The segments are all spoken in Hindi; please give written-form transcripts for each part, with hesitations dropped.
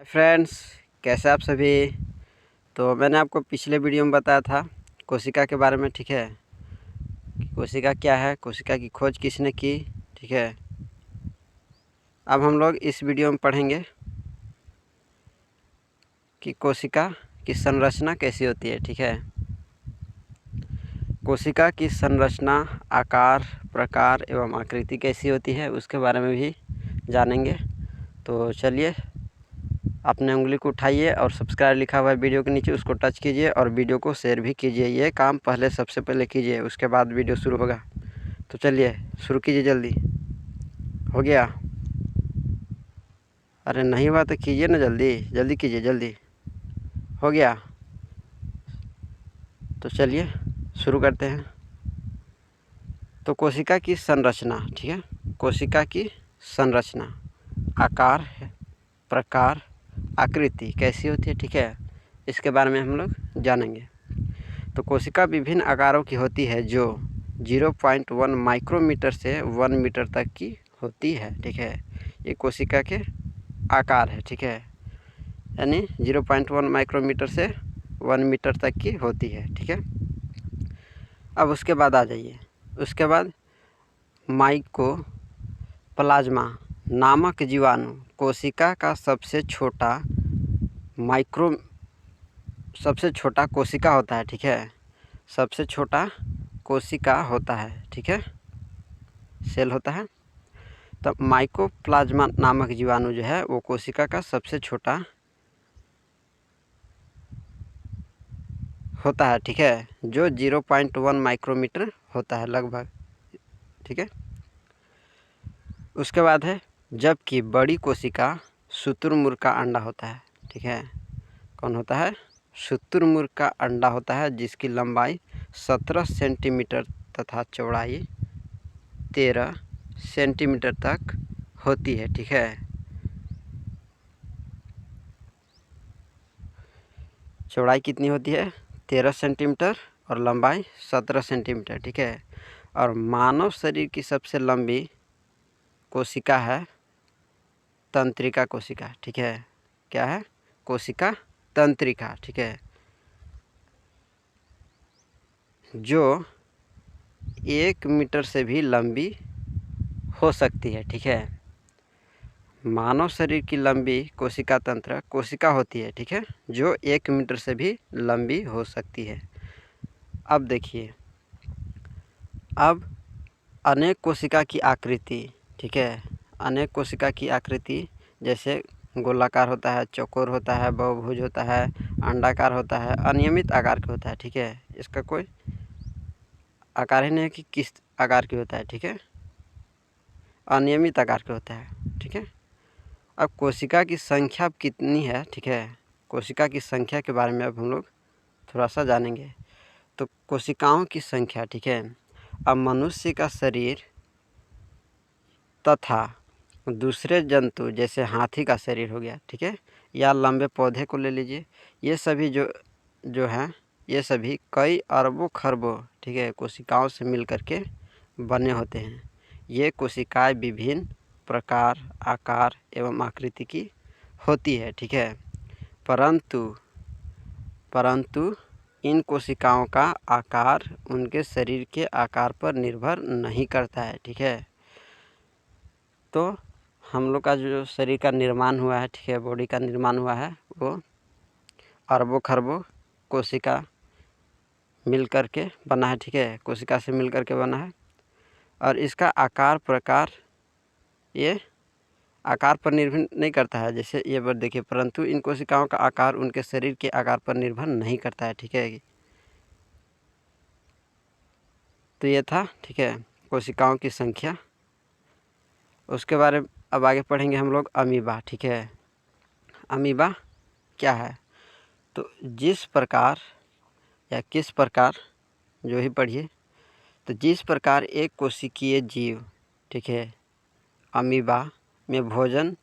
फ्रेंड्स, कैसे आप सभी। तो मैंने आपको पिछले वीडियो में बताया था कोशिका के बारे में, ठीक है। कोशिका क्या है, कोशिका की खोज किसने की, ठीक है। अब हम लोग इस वीडियो में पढ़ेंगे कि कोशिका की संरचना कैसी होती है, ठीक है। कोशिका की संरचना, आकार, प्रकार एवं आकृति कैसी होती है उसके बारे में भी जानेंगे। तो चलिए, अपने उंगली को उठाइए और सब्सक्राइब लिखा हुआ है वीडियो के नीचे, उसको टच कीजिए और वीडियो को शेयर भी कीजिए। ये काम सबसे पहले कीजिए, उसके बाद वीडियो शुरू होगा। तो चलिए शुरू कीजिए, जल्दी। हो गया? अरे नहीं हुआ तो कीजिए ना, जल्दी जल्दी कीजिए, जल्दी। हो गया? तो चलिए शुरू करते हैं। तो कोशिका की संरचना, ठीक है। कोशिका की संरचना, आकार, प्रकार, आकृति कैसी होती है, ठीक है, इसके बारे में हम लोग जानेंगे। तो कोशिका विभिन्न आकारों की होती है जो 0.1 माइक्रोमीटर से 1 मीटर तक की होती है, ठीक है। ये कोशिका के आकार है, ठीक है, यानी 0.1 माइक्रोमीटर से 1 मीटर तक की होती है, ठीक है। अब उसके बाद आ जाइए, उसके बाद माइकोप्लाज्मा नामक जीवाणु कोशिका का सबसे छोटा कोशिका होता है, ठीक है। सबसे छोटा कोशिका होता है, ठीक है, सेल होता है। तो माइकोप्लाज्मा नामक जीवाणु जो है वो कोशिका का सबसे छोटा होता है, ठीक है, जो 0.1 माइक्रोमीटर होता है लगभग, ठीक है। उसके बाद है, जबकि बड़ी कोशिका शुतुरमुर्ग का अंडा होता है, ठीक है। कौन होता है? शुतुरमुर्ग का अंडा होता है, जिसकी लंबाई 17 सेंटीमीटर तथा चौड़ाई 13 सेंटीमीटर तक होती है, ठीक है। चौड़ाई कितनी होती है? 13 सेंटीमीटर और लंबाई 17 सेंटीमीटर, ठीक है। और मानव शरीर की सबसे लंबी कोशिका है तंत्रिका कोशिका, ठीक है। क्या है? कोशिका तंत्रिका, ठीक है, जो 1 मीटर से भी लंबी हो सकती है, ठीक है। मानव शरीर की लंबी कोशिका तंत्र कोशिका होती है, ठीक है, जो 1 मीटर से भी लंबी हो सकती है। अब देखिए, अब अनेक कोशिका की आकृति, ठीक है, अनेक कोशिका की आकृति जैसे गोलाकार होता है, चौकोर होता है, बहुभुज होता है, अंडाकार होता है, अनियमित आकार का होता है, ठीक है। इसका कोई आकार ही नहीं है कि किस आकार की होता है, ठीक है, अनियमित आकार का होता है, ठीक है। अब कोशिका की संख्या अब कितनी है, ठीक है, कोशिका की संख्या के बारे में अब हम लोग थोड़ा सा जानेंगे। तो कोशिकाओं की संख्या, ठीक है, अब मनुष्य का शरीर तथा दूसरे जंतु जैसे हाथी का शरीर हो गया, ठीक है, या लंबे पौधे को ले लीजिए, ये सभी जो हैं, ये सभी कई अरबों खरबों, ठीक है, कोशिकाओं से मिल करके बने होते हैं। ये कोशिकाएं विभिन्न प्रकार, आकार एवं आकृति की होती है, ठीक है, परंतु इन कोशिकाओं का आकार उनके शरीर के आकार पर निर्भर नहीं करता है, ठीक है। तो हम लोग का जो शरीर का निर्माण हुआ है, ठीक है, बॉडी का निर्माण हुआ है, वो अरबों खरबों कोशिका मिल कर के बना है, ठीक है, कोशिका से मिल कर के बना है। और इसका आकार प्रकार ये आकार पर निर्भर नहीं करता है, जैसे ये बात देखिए, परंतु इन कोशिकाओं का आकार उनके शरीर के आकार पर निर्भर नहीं करता है, ठीक है। तो ये था, ठीक है, कोशिकाओं की संख्या। उसके बारे में अब आगे पढ़ेंगे हम लोग अमीबा, ठीक है। अमीबा क्या है? तो जिस प्रकार या किस प्रकार, जो ही पढ़िए, तो जिस प्रकार एक कोशिकीय जीव, ठीक है, अमीबा में भोजन,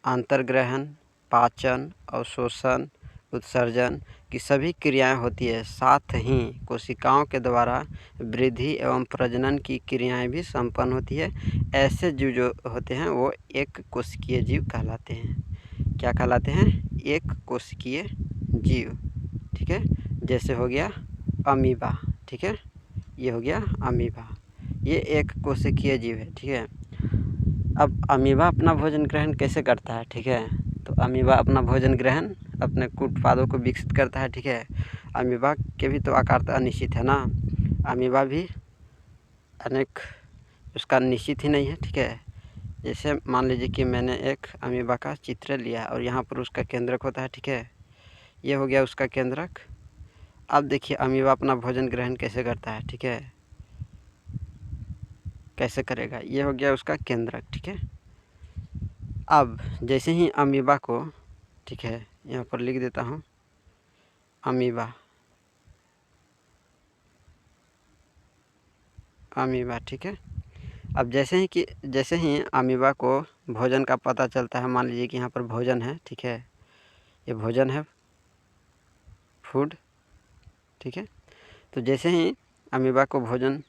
अंतर्ग्रहण, पाचन, अवशोषण, उत्सर्जन की सभी क्रियाएं होती है, साथ ही कोशिकाओं के द्वारा वृद्धि एवं प्रजनन की क्रियाएं भी संपन्न होती है। ऐसे जीव जो होते हैं वो एक कोशिकीय जीव कहलाते हैं। क्या कहलाते हैं? एक कोशिकीय जीव, ठीक है। जैसे हो गया अमीबा, ठीक है, ये हो गया अमीबा, ये एक कोशिकीय जीव है, ठीक है। अब अमीबा अपना भोजन ग्रहण कैसे करता है, ठीक है। तो अमीबा अपना भोजन ग्रहण अपने कूटपादों को विकसित करता है, ठीक है। अमीबा के भी तो आकार तो अनिश्चित है ना, अमीबा भी अनेक उसका निश्चित ही नहीं है, ठीक है। जैसे मान लीजिए कि मैंने एक अमीबा का चित्र लिया और यहाँ पर उसका केंद्रक होता है, ठीक है, ये हो गया उसका केंद्रक। अब देखिए अमीबा अपना भोजन ग्रहण कैसे करता है, ठीक है, कैसे करेगा, ये हो गया उसका केंद्रक, ठीक है। अब जैसे ही अमीबा को, ठीक है, यहाँ पर लिख देता हूँ अमीबा, अमीबा, ठीक है। अब जैसे ही अमीबा को भोजन का पता चलता है, मान लीजिए कि यहाँ पर भोजन है, ठीक है, ये भोजन है, फूड, ठीक है। तो जैसे ही अमीबा को भोजन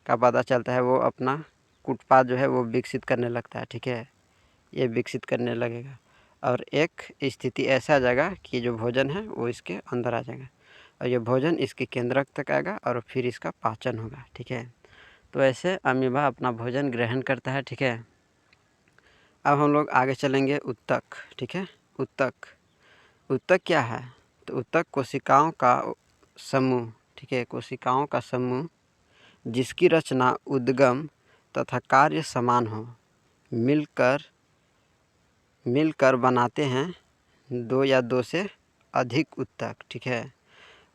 का पता चलता है, वो अपना कूटपाद जो है वो विकसित करने लगता है, ठीक है, ये विकसित करने लगेगा और एक स्थिति ऐसा आ जाएगा कि जो भोजन है वो इसके अंदर आ जाएगा और ये भोजन इसके केंद्रक तक आएगा और फिर इसका पाचन होगा, ठीक है। तो ऐसे अमीबा अपना भोजन ग्रहण करता है, ठीक है। अब हम लोग आगे चलेंगे उत्तक, ठीक है। उत्तक क्या है, तो उत्तक कोशिकाओं का समूह, ठीक है, कोशिकाओं का समूह जिसकी रचना उद्गम तथा कार्य समान हो, मिलकर बनाते हैं दो या दो से अधिक उत्तक, ठीक है।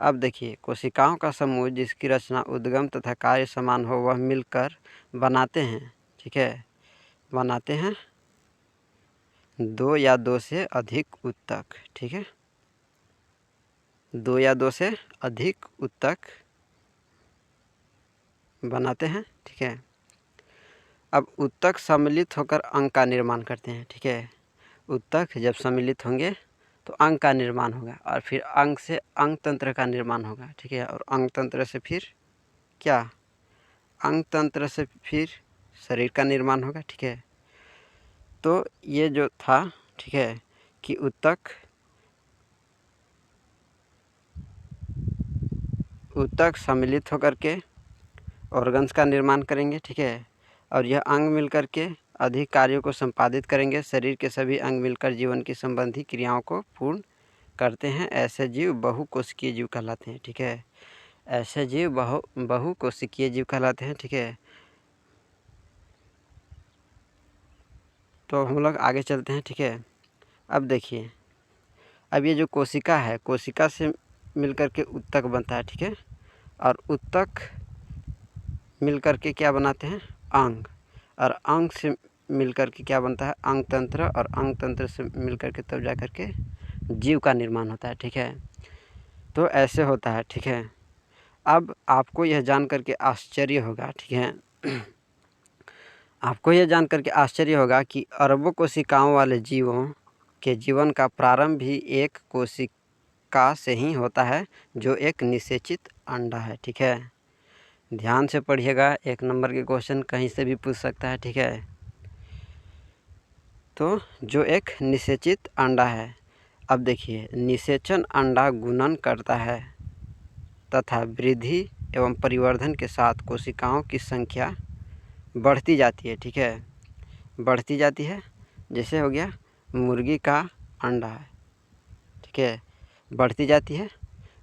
अब देखिए कोशिकाओं का समूह जिसकी रचना उद्गम तथा कार्य समान हो, वह मिलकर बनाते हैं, ठीक है, बनाते हैं दो या दो से अधिक उत्तक, ठीक है, दो या दो से अधिक उत्तक बनाते हैं, ठीक है। अब उत्तक सम्मिलित होकर अंग का निर्माण करते हैं, ठीक है। उत्तक जब सम्मिलित होंगे तो अंग का निर्माण होगा और फिर अंग से अंग तंत्र का निर्माण होगा, ठीक है। और अंग तंत्र से फिर क्या, अंग तंत्र से फिर शरीर का निर्माण होगा, ठीक है। तो ये जो था, ठीक है, कि उत्तक सम्मिलित होकर के ऑर्गन्स का निर्माण करेंगे, ठीक है। और यह अंग मिलकर के अधिक कार्यों को संपादित करेंगे, शरीर के सभी अंग मिलकर जीवन की संबंधी क्रियाओं को पूर्ण करते हैं। ऐसे जीव बहुकोशिकीय जीव कहलाते हैं, ठीक है। ऐसे जीव बहुकोशिकीय जीव कहलाते हैं, ठीक है। तो हम लोग आगे चलते हैं, ठीक है। अब देखिए, अब ये जो कोशिका है, कोशिका से मिलकर के उत्तक बनता है, ठीक है। और उत्तक मिलकर के क्या बनाते हैं, अंग, और अंग से मिलकर के क्या बनता है, अंग तंत्र, और अंग तंत्र से मिलकर के तब जा कर के जीव का निर्माण होता है, ठीक है। तो ऐसे होता है, ठीक है। अब आपको यह जान कर के आश्चर्य होगा, ठीक है, आपको यह जान कर के आश्चर्य होगा कि अरबों कोशिकाओं वाले जीवों के जीवन का प्रारंभ भी एक कोशिका से ही होता है, जो एक निषेचित अंडा है, ठीक है। ध्यान से पढ़िएगा, 1 नंबर के क्वेश्चन कहीं से भी पूछ सकता है, ठीक है। तो जो एक निषेचित अंडा है, अब देखिए निषेचन अंडा गुणन करता है तथा वृद्धि एवं परिवर्धन के साथ कोशिकाओं की संख्या बढ़ती जाती है, ठीक है, बढ़ती जाती है। जैसे हो गया मुर्गी का अंडा है, ठीक है, बढ़ती जाती है।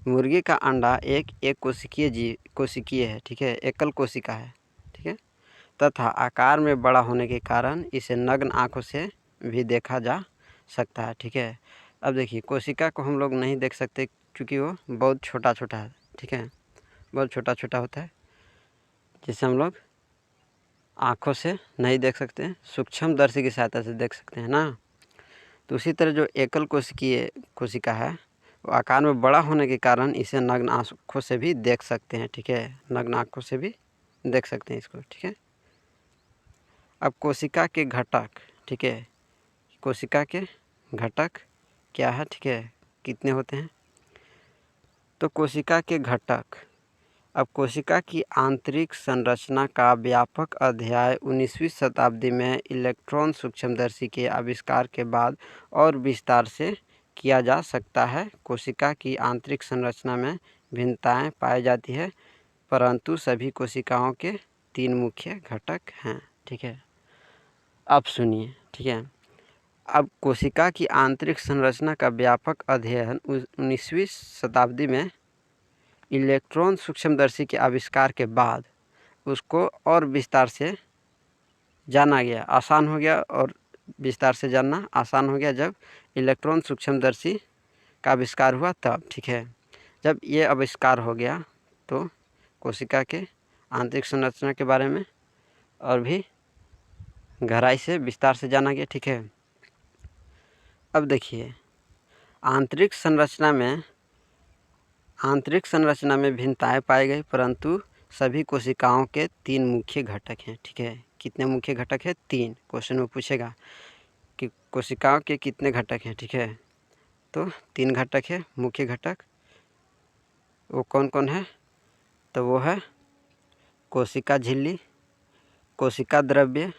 मुर्गी का अंडा एक कोशिकीय है, ठीक है, एकल कोशिका है, ठीक है, तथा आकार में बड़ा होने के कारण इसे नग्न आँखों से भी देखा जा सकता है, ठीक है। अब देखिए कोशिका को हम लोग नहीं देख सकते क्योंकि वो बहुत छोटा छोटा है, ठीक है, बहुत छोटा छोटा होता है, जिसे हम लोग आँखों से नहीं देख सकते, सूक्ष्मदर्शी की सहायता से देख सकते हैं ना। तो उसी तरह जो एकल कोशिका है, वो आकार में बड़ा होने के कारण इसे नग्न आँखों से भी देख सकते हैं, ठीक है, नग्न आँखों से भी देख सकते हैं इसको, ठीक है। अब कोशिका के घटक, ठीक है, कोशिका के घटक क्या है, ठीक है, कितने होते हैं। तो कोशिका के घटक, अब कोशिका की आंतरिक संरचना का व्यापक अध्ययन 19वीं शताब्दी में इलेक्ट्रॉन सूक्ष्मदर्शी के आविष्कार के बाद और विस्तार से किया जा सकता है। कोशिका की आंतरिक संरचना में भिन्नताएं पाई जाती है, परंतु सभी कोशिकाओं के 3 मुख्य घटक हैं। ठीक है, अब सुनिए। ठीक है, अब कोशिका की आंतरिक संरचना का व्यापक अध्ययन 19वीं शताब्दी में इलेक्ट्रॉन सूक्ष्मदर्शी के आविष्कार के बाद उसको और विस्तार से जाना गया, आसान हो गया, और विस्तार से जानना आसान हो गया जब इलेक्ट्रॉन सूक्ष्मदर्शी का आविष्कार हुआ तब। ठीक है, जब ये आविष्कार हो गया तो कोशिका के आंतरिक संरचना के बारे में और भी गहराई से विस्तार से जाना गया। ठीक है, अब देखिए, आंतरिक संरचना में भिन्नताएं पाई गई, परंतु सभी कोशिकाओं के 3 मुख्य घटक हैं। ठीक है, कितने मुख्य घटक है? 3। क्वेश्चन में पूछेगा कि कोशिकाओं के कितने घटक हैं। ठीक है, तो 3 घटक है मुख्य घटक। वो कौन कौन है? तो वो है कोशिका झिल्ली, कोशिका द्रव्य,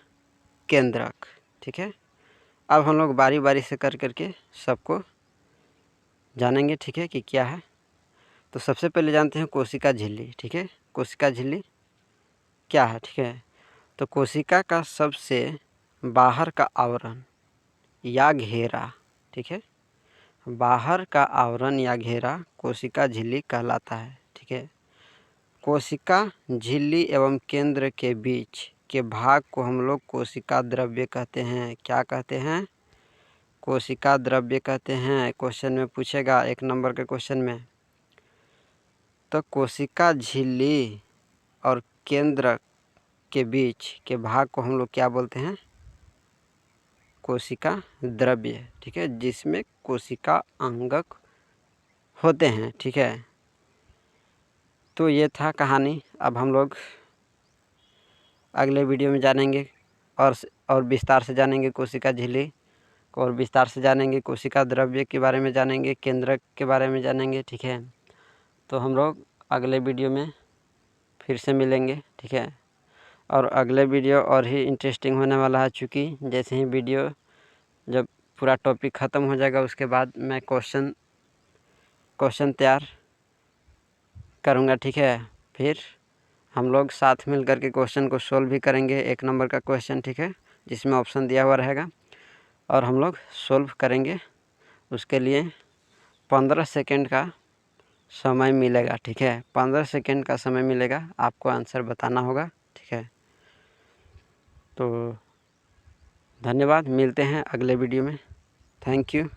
केंद्रक। ठीक है, अब हम लोग बारी बारी से कर करके सबको जानेंगे। ठीक है, कि क्या है। तो सबसे पहले जानते हैं कोशिका झिल्ली। ठीक है, कोशिका झिल्ली क्या है? ठीक है, तो कोशिका का सबसे बाहर का आवरण या घेरा, ठीक है, बाहर का आवरण या घेरा कोशिका झिल्ली कहलाता है। ठीक है, कोशिका झिल्ली एवं केंद्र के बीच के भाग को हम लोग कोशिका द्रव्य कहते हैं। क्या कहते हैं? कोशिका द्रव्य कहते हैं। क्वेश्चन में पूछेगा 1 नंबर के क्वेश्चन में। तो कोशिका झिल्ली और केंद्र के बीच के भाग को हम लोग क्या बोलते हैं? कोशिका द्रव्य। ठीक है, जिसमें कोशिका अंगक होते हैं। ठीक है, तो ये था कहानी। अब हम लोग अगले वीडियो में जानेंगे और विस्तार से जानेंगे कोशिका झिल्ली, और विस्तार से जानेंगे कोशिका द्रव्य के बारे में, जानेंगे केंद्रक के बारे में जानेंगे। ठीक है, तो हम लोग अगले वीडियो में फिर से मिलेंगे। ठीक है, और अगले वीडियो और ही इंटरेस्टिंग होने वाला है, चूँकि जैसे ही वीडियो जब पूरा टॉपिक ख़त्म हो जाएगा उसके बाद मैं क्वेश्चन तैयार करूँगा। ठीक है, फिर हम लोग साथ मिल करके क्वेश्चन को सोल्व भी करेंगे। 1 नंबर का क्वेश्चन, ठीक है, जिसमें ऑप्शन दिया हुआ रहेगा और हम लोग सोल्व करेंगे। उसके लिए 15 सेकेंड का समय मिलेगा। ठीक है, 15 सेकेंड का समय मिलेगा, आपको आंसर बताना होगा। ठीक है, तो धन्यवाद, मिलते हैं अगले वीडियो में। Thank you.